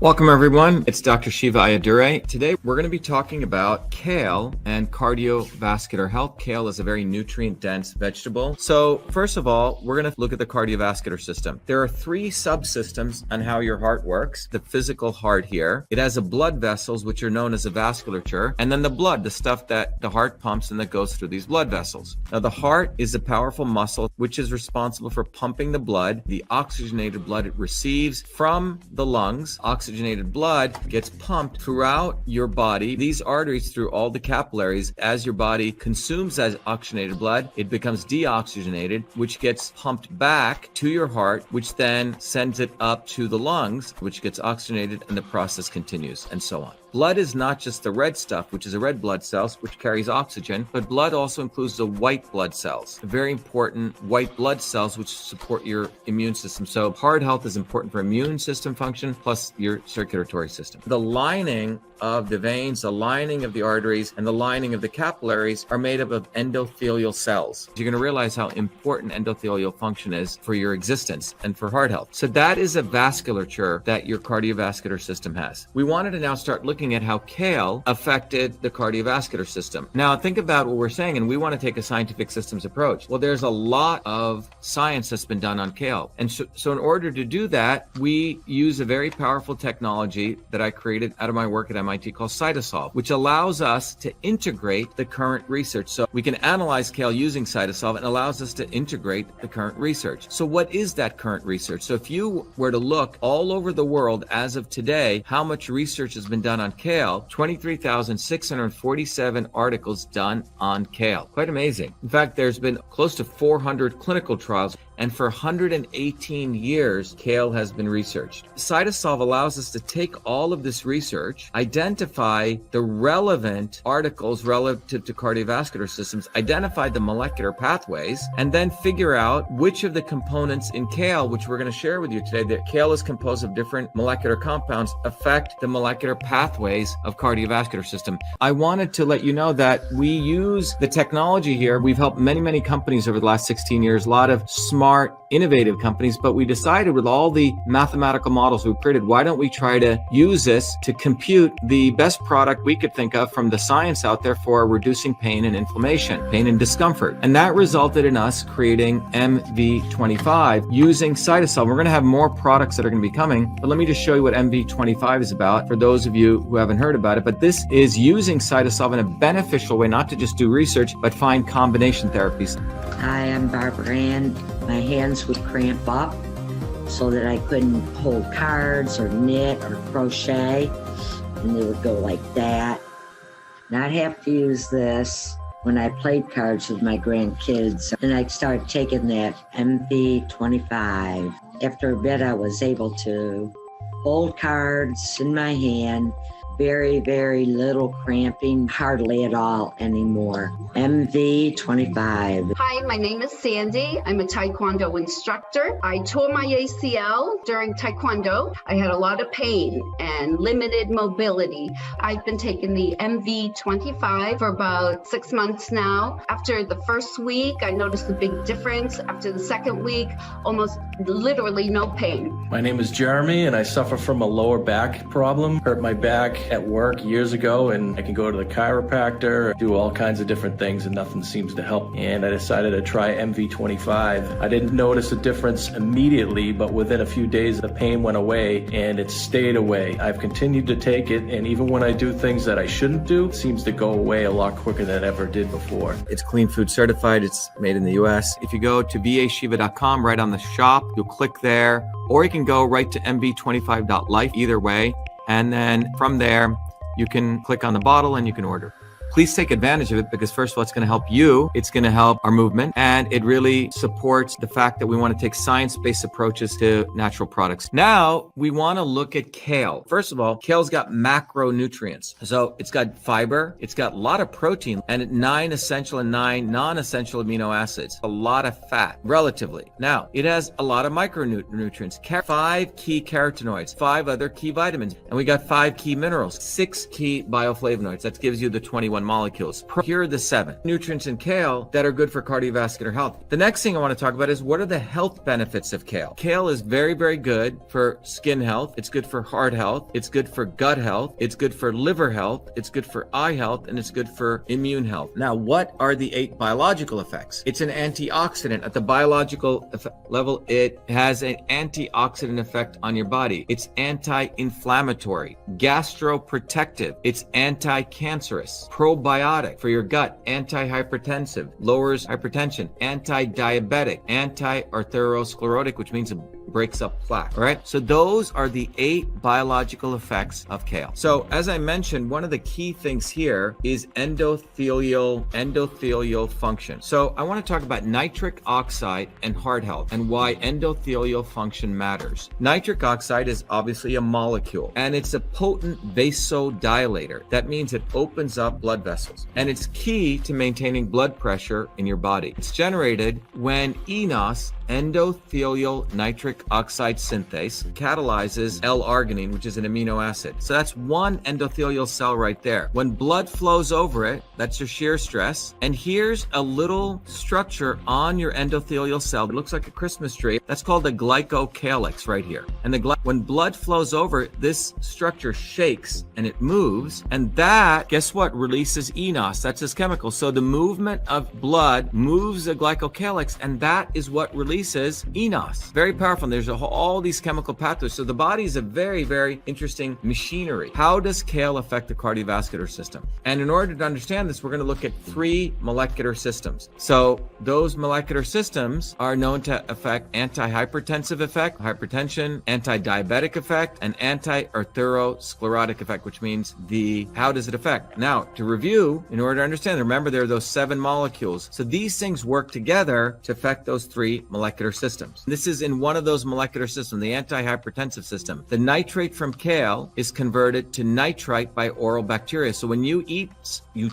Welcome everyone, it's Dr. Shiva Ayadure. Today we're going to be talking about kale and cardiovascular health. Kale is a very nutrient-dense vegetable. So first of all, we're going to look at the cardiovascular system. There are three subsystems on how your heart works. The physical heart here. It has a blood vessels, which are known as a vasculature, and then the blood, the stuff that the heart pumps and that goes through these blood vessels. Now the heart is a powerful muscle which is responsible for pumping the blood, the oxygenated blood it receives from the lungs. Oxygenated blood gets pumped throughout your body, these arteries through all the capillaries. As your body consumes that oxygenated blood, it becomes deoxygenated, which gets pumped back to your heart, which then sends it up to the lungs, which gets oxygenated, and the process continues, and so on. Blood is not just the red stuff, which is a red blood cells, which carries oxygen, but blood also includes the white blood cells, very important white blood cells, which support your immune system. So heart health is important for immune system function, plus your circulatory system. The lining of the veins, the lining of the arteries, and the lining of the capillaries are made up of endothelial cells. You're going to realize how important endothelial function is for your existence and for heart health. So that is a vasculature that your cardiovascular system has. We wanted to now start looking at how kale affected the cardiovascular system. Now think about what we're saying, and we want to take a scientific systems approach. Well, there's a lot of science that's been done on kale. And so in order to do that, we use a very powerful technology that I created out of my work at MIT called Cytosolve, which allows us to integrate the current research. So we can analyze kale using Cytosolve and allows us to integrate the current research. So what is that current research? So if you were to look all over the world as of today, how much research has been done on kale? 23,647 articles done on kale. Quite amazing. In fact, there's been close to 400 clinical trials, and for 118 years, kale has been researched. Cytosolve allows us to take all of this research, identify the relevant articles relative to cardiovascular systems, identify the molecular pathways, and then figure out which of the components in kale, which we're going to share with you today, that kale is composed of different molecular compounds, affect the molecular pathways of cardiovascular system. I wanted to let you know that we use the technology here. We've helped many companies over the last 16 years, a lot of smart, innovative companies, but we decided with all the mathematical models we've created, why don't we try to use this to compute the best product we could think of from the science out there for reducing pain and inflammation, pain and discomfort. And that resulted in us creating MV25 using Cytosolve. We're going to have more products that are going to be coming, but let me just show you what MV25 is about for those of you who haven't heard about it. But this is using Cytosolve in a beneficial way, not to just do research, but find combination therapies. Hi, I'm Barbara Ann. My hands would cramp up so that I couldn't hold cards or knit or crochet, and they would go like that. And I'd have to use this when I played cards with my grandkids. And I started taking that MV25. After a bit, I was able to hold cards in my hand. Very little cramping, hardly at all anymore. MV25. Hi, my name is Sandy. I'm a Taekwondo instructor. I tore my ACL during Taekwondo. I had a lot of pain and limited mobility. I've been taking the MV25 for about 6 months now. After the first week, I noticed a big difference. After the second week, almost literally no pain. My name is Jeremy, and I suffer from a lower back problem. Hurt my back at work years ago, and I can go to the chiropractor, do all kinds of different things, and nothing seems to help. And I decided to try MV25. I didn't notice a difference immediately, but within a few days the pain went away, and it stayed away. I've continued to take it, and even when I do things that I shouldn't do, it seems to go away a lot quicker than it ever did before. It's clean food certified. It's made in the US. If you go to BAShiva.com, right on the shop, you'll click there, or you can go right to mv25.life, either way. And then from there, you can click on the bottle and you can order. Please take advantage of it because first of all, it's going to help you. It's going to help our movement, and it really supports the fact that we want to take science-based approaches to natural products. Now we want to look at kale. First of all, kale's got macronutrients. So it's got fiber, it's got a lot of protein, and 9 essential and 9 non-essential amino acids, a lot of fat, relatively. Now, it has a lot of micronutrients, 5 key carotenoids, 5 other key vitamins, and we got 5 key minerals, 6 key bioflavonoids. That gives you the 21 21 molecules. Here are the 7 nutrients in kale that are good for cardiovascular health. The next thing I want to talk about is what are the health benefits of kale. Kale is very, very good for skin health. It's good for heart health. It's good for gut health. It's good for liver health. It's good for eye health, and it's good for immune health. Now, what are the 8 biological effects? It's an antioxidant. At the biological level, it has an antioxidant effect on your body. It's anti-inflammatory, gastroprotective. It's anti-cancerous, probiotic for your gut, anti-hypertensive, lowers hypertension, anti-diabetic, anti-arteriosclerotic, which means it breaks up plaque. All right. So those are the 8 biological effects of kale. So as I mentioned, one of the key things here is endothelial function. So I want to talk about nitric oxide and heart health and why endothelial function matters. Nitric oxide is obviously a molecule, and it's a potent vasodilator. That means it opens up blood vessels, and it's key to maintaining blood pressure in your body. It's generated when eNOS, endothelial nitric oxide synthase, catalyzes L-arginine, which is an amino acid. So that's one endothelial cell right there. When blood flows over it, that's your shear stress. And here's a little structure on your endothelial cell. It looks like a Christmas tree. That's called the glycocalyx right here. And when blood flows over it, this structure shakes and it moves. And that, guess what, releases eNOS. That's this chemical. So the movement of blood moves the glycocalyx, and that is what releases eNOS. Very powerful. And there's all these chemical pathways. So the body is a very, very interesting machinery. How does kale affect the cardiovascular system? And in order to understand this, we're going to look at 3 molecular systems. So those molecular systems are known to affect anti-hypertensive effect, hypertension, anti-diabetic effect, and anti-arteriosclerotic effect, which means how does it affect? Now, to review, in order to understand, remember there are those 7 molecules. So these things work together to affect those 3 molecular systems. This is in one of those molecular systems, the anti-hypertensive system. The nitrate from kale is converted to nitrite by oral bacteria. So when you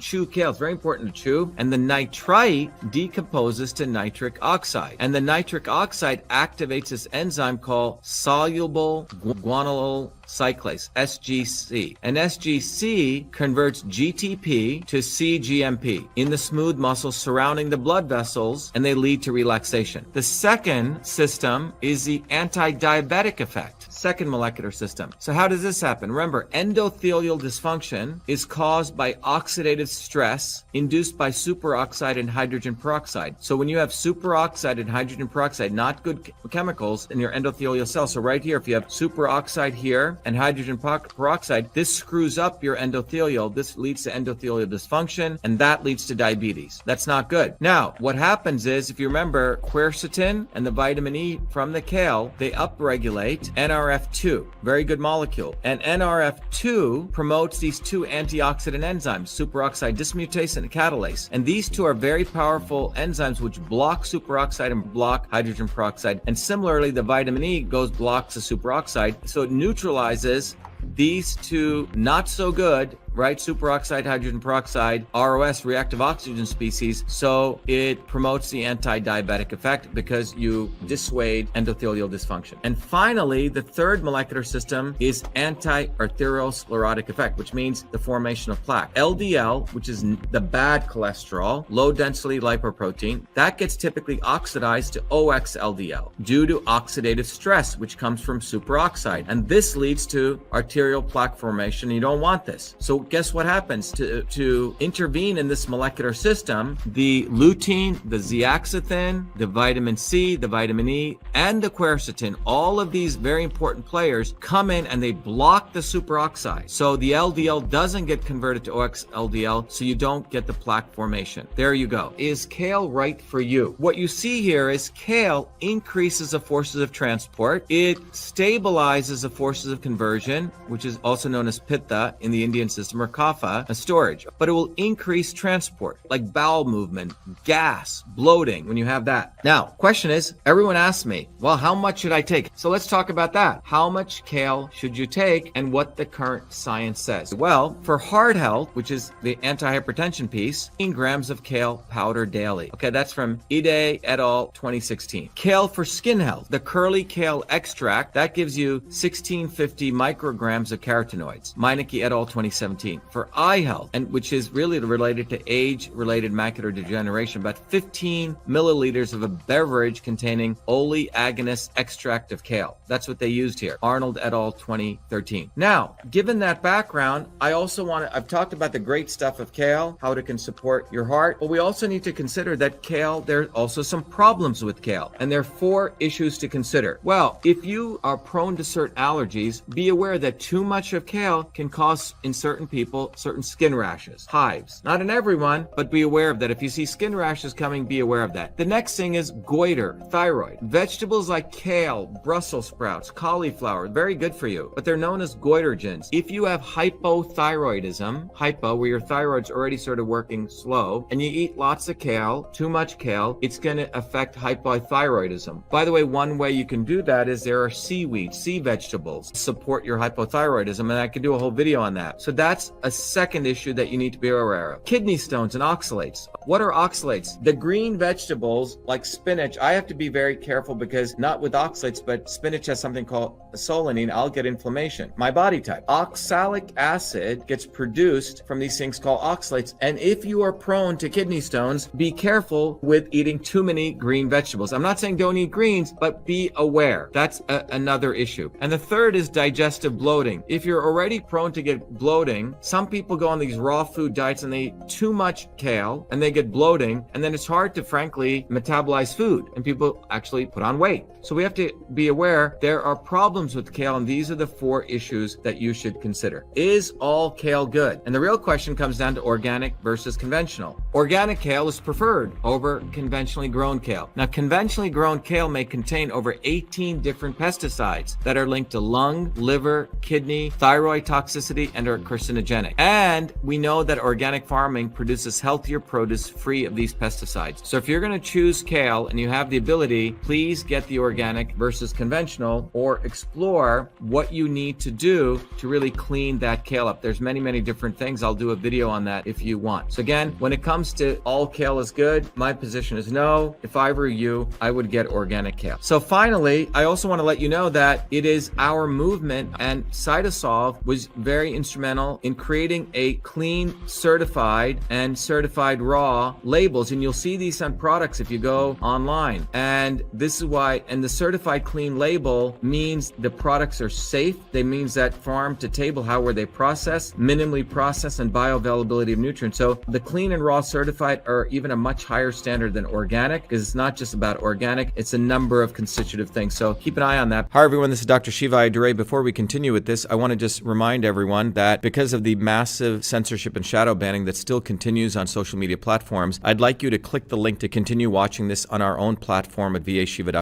chew kale, it's very important to chew, and the nitrite decomposes to nitric oxide. And the nitric oxide activates this enzyme called soluble guanylyl cyclase, SGC. And SGC converts GTP to cGMP in the smooth muscles surrounding the blood vessels, and they lead to relaxation. The second system is the anti-diabetic effect, second molecular system. So how does this happen? Remember, endothelial dysfunction is caused by oxidative stress induced by superoxide and hydrogen peroxide. So when you have superoxide and hydrogen peroxide, not good chemicals in your endothelial cells. So right here, if you have superoxide here and hydrogen peroxide, this screws up your endothelial. This leads to endothelial dysfunction, and that leads to diabetes. That's not good. Now, what happens is, if you remember, quercetin and the vitamin E from the kale, they upregulate NRF2, very good molecule. And NRF2 promotes these 2 antioxidant enzymes, superoxide dismutase and catalase. And these 2 are very powerful enzymes which block superoxide and block hydrogen peroxide. And similarly, the vitamin E blocks the superoxide, so it neutralizes these 2 not so good, right? Superoxide, hydrogen peroxide, ROS, reactive oxygen species. So it promotes the anti-diabetic effect because you dissuade endothelial dysfunction. And finally, the third molecular system is anti-arteriosclerotic effect, which means the formation of plaque. LDL, which is the bad cholesterol, low density lipoprotein, that gets typically oxidized to OXLDL due to oxidative stress, which comes from superoxide. And this leads to arterial plaque formation. You don't want this. So guess what happens? To intervene in this molecular system, the lutein, the zeaxanthin, the vitamin C, the vitamin E, and the quercetin, all of these very important players come in and they block the superoxide. So the LDL doesn't get converted to OXLDL, so you don't get the plaque formation. There you go. Is kale right for you? What you see here is kale increases the forces of transport. It stabilizes the forces of conversion, which is also known as pitta in the Indian system, or kapha, a storage. But it will increase transport, like bowel movement, gas, bloating, when you have that. Now, question is, everyone asks me, well, how much should I take? So let's talk about that. How much kale should you take and what the current science says? Well, for heart health, which is the antihypertension piece, 15 grams of kale powder daily. Okay, that's from Ide et al. 2016. Kale for skin health, the curly kale extract, that gives you 1650 micrograms of carotenoids. Meineke et al. 2017. 2013. For eye health, and which is really related to age-related macular degeneration, about 15 milliliters of a beverage containing oleaginous extract of kale. That's what they used here. Arnold et al. 2013. Now, given that background, I've talked about the great stuff of kale, how it can support your heart, but we also need to consider that kale, there are also some problems with kale, and there are 4 issues to consider. Well, if you are prone to certain allergies, be aware that too much of kale can cause, in certain people, certain skin rashes, hives. Not in everyone, but be aware of that. If you see skin rashes coming, be aware of that. The next thing is goiter, thyroid. Vegetables like kale, Brussels sprouts, cauliflower, very good for you, but they're known as goitrogens. If you have hypothyroidism, where your thyroid's already sort of working slow, and you eat lots of kale, too much kale, it's going to affect hypothyroidism. By the way, one way you can do that is there are seaweed, sea vegetables, support your hypothyroidism, and I could do a whole video on that. So that's a second issue that you need to be aware of. Kidney stones and oxalates. What are oxalates? The green vegetables like spinach, I have to be very careful because not with oxalates, but spinach has something called solanine. I'll get inflammation. My body type. Oxalic acid gets produced from these things called oxalates. And if you are prone to kidney stones, be careful with eating too many green vegetables. I'm not saying don't eat greens, but be aware. That's another issue. And the third is digestive bloating. If you're already prone to get bloating, some people go on these raw food diets and they eat too much kale and they get bloating, and then it's hard to frankly metabolize food and people actually put on weight. So we have to be aware there are problems with kale, and these are the 4 issues that you should consider. Is all kale good? And the real question comes down to organic versus conventional. Organic kale is preferred over conventionally grown kale. Now, conventionally grown kale may contain over 18 different pesticides that are linked to lung, liver, kidney, thyroid toxicity, and are carcinogenic. And we know that organic farming produces healthier produce free of these pesticides. So if you're going to choose kale and you have the ability, please get the organic versus conventional, or explore what you need to do to really clean that kale up. There's many, many different things. I'll do a video on that if you want. So again, when it comes to all kale is good, my position is no. If I were you, I would get organic kale. So finally, I also want to let you know that it is our movement, and Cytosolve was very instrumental in creating a clean, certified, and certified raw labels. And you'll see these on products if you go online. And this is why, and the certified clean label means the products are safe. They means that farm to table, how were they processed, minimally processed, and bioavailability of nutrients. So the clean and raw certified are even a much higher standard than organic, because it's not just about organic, it's a number of constitutive things. So keep an eye on that. Hi everyone, this is Dr. Shiva Ayyadurai. Before we continue with this, I want to just remind everyone that because of the massive censorship and shadow banning that still continues on social media platforms, I'd like you to click the link to continue watching this on our own platform at vashiva.com.